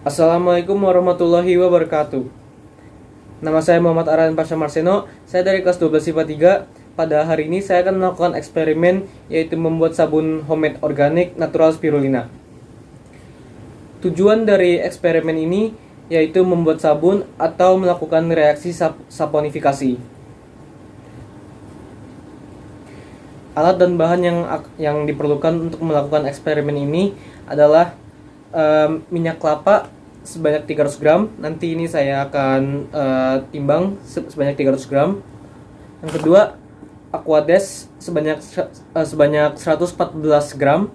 Assalamualaikum warahmatullahi wabarakatuh. Nama saya Muhammad Arhan Pasha Marseno. Saya dari kelas 12 IPA 3. Pada hari ini saya akan melakukan eksperimen, yaitu membuat sabun homemade organik natural spirulina. Tujuan dari eksperimen ini yaitu membuat sabun atau melakukan reaksi saponifikasi. Alat dan bahan yang diperlukan untuk melakukan eksperimen ini adalah minyak kelapa sebanyak 300 gram. Nanti ini saya akan timbang sebanyak 300 gram. Yang kedua, Aquades sebanyak 114 gram.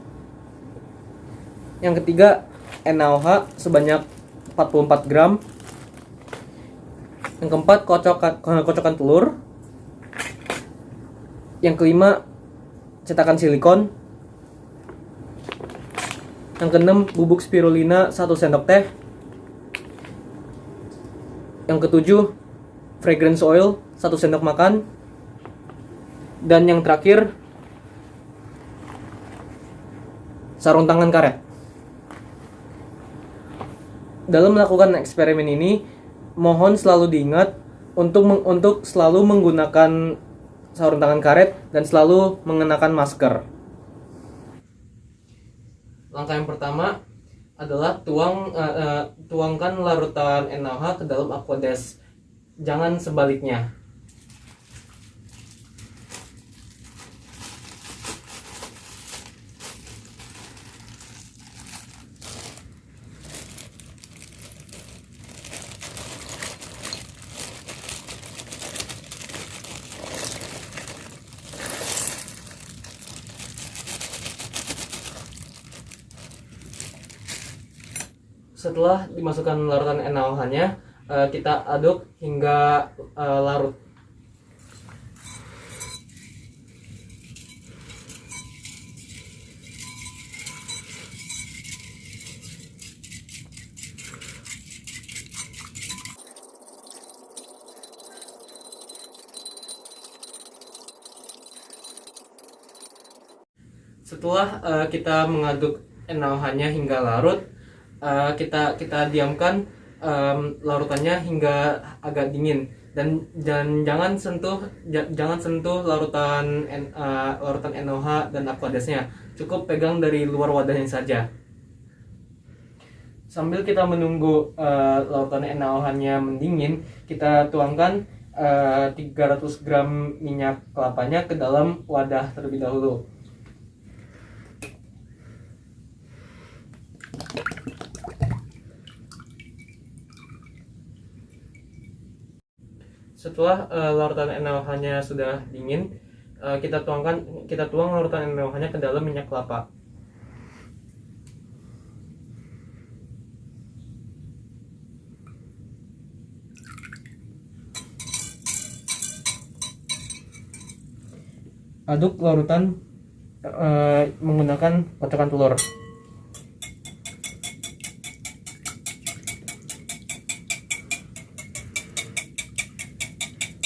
Yang ketiga, NaOH sebanyak 44 gram. Yang keempat, kocokan telur. Yang kelima, cetakan silikon. Yang keenam, bubuk spirulina 1 sendok teh. Yang ketujuh, fragrance oil 1 sendok makan. Dan yang terakhir, sarung tangan karet. Dalam melakukan eksperimen ini, mohon selalu diingat untuk selalu menggunakan sarung tangan karet dan selalu mengenakan masker. Langkah yang pertama adalah tuangkan larutan NaOH ke dalam Aquades. Jangan sebaliknya. Setelah dimasukkan larutan NaOH-nya, kita aduk hingga larut. Setelah kita mengaduk NaOH-nya hingga larut, kita diamkan larutannya hingga agak dingin, dan jangan sentuh larutan NaOH dan Aquadesnya. Cukup pegang dari luar wadahnya saja. Sambil kita menunggu larutan NaOH-nya mendingin, kita tuangkan 300 gram minyak kelapanya ke dalam wadah terlebih dahulu. Setelah larutan NaOH-nya sudah dingin, kita tuang larutan NaOH-nya ke dalam minyak kelapa. Aduk larutan menggunakan kocokan telur.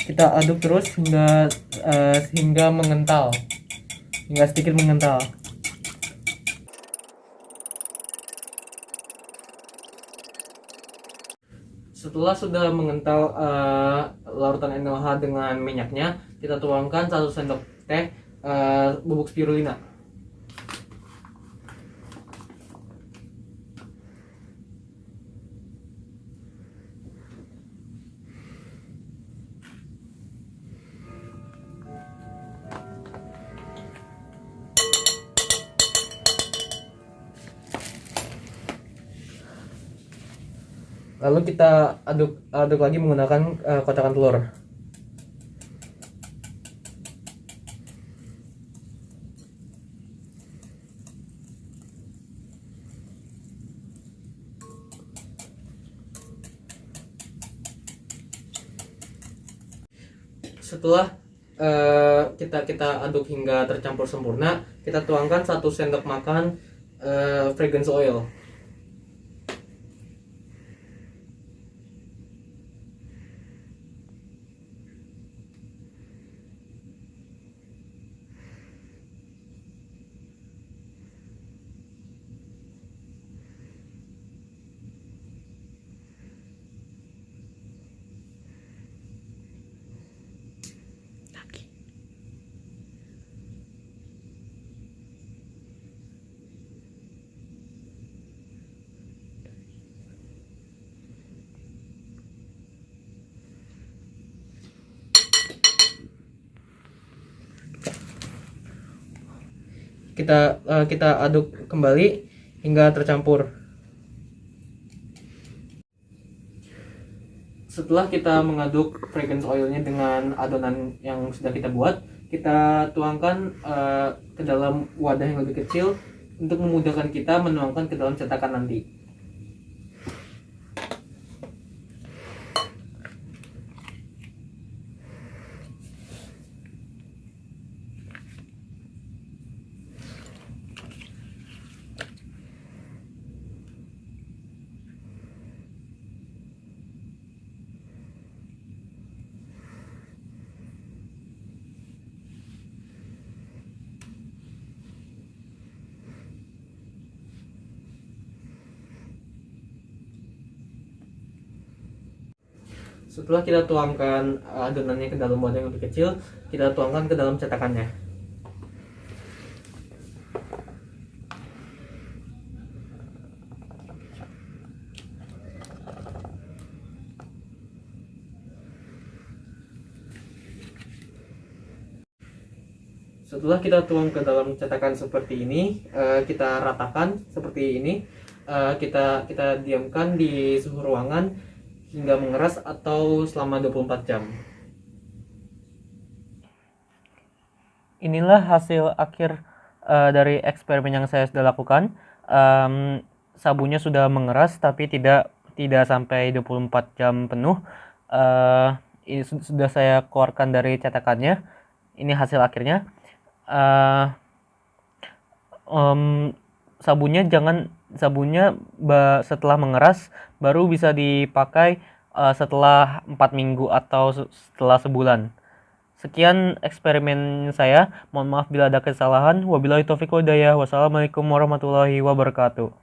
Kita aduk terus hingga mengental, hingga sedikit mengental. Setelah sudah mengental larutan NaOH dengan minyaknya, kita tuangkan 1 sendok teh bubuk spirulina. Lalu kita aduk lagi menggunakan kocokan telur. Setelah kita aduk hingga tercampur sempurna, kita tuangkan 1 sendok makan fragrance oil. Kita aduk kembali hingga tercampur. Setelah kita mengaduk fragrance oilnya dengan adonan yang sudah kita buat, kita tuangkan ke dalam wadah yang lebih kecil untuk memudahkan kita menuangkan ke dalam cetakan nanti. Setelah kita tuangkan adonannya ke dalam wadah yang lebih kecil, kita tuangkan ke dalam cetakannya. Setelah kita tuang ke dalam cetakan seperti ini, kita ratakan seperti ini. Kita diamkan di suhu ruangan hingga mengeras atau selama 24 jam. Inilah hasil akhir dari eksperimen yang saya sudah lakukan. Sabunnya sudah mengeras tapi tidak sampai 24 jam penuh. Ini sudah saya keluarkan dari cetakannya. Ini hasil akhirnya. Sabunnya setelah mengeras baru bisa dipakai setelah 4 minggu atau setelah sebulan. Sekian eksperimen saya. Mohon maaf bila ada kesalahan. Wabillahi taufiq wal hidayah. Wassalamualaikum warahmatullahi wabarakatuh.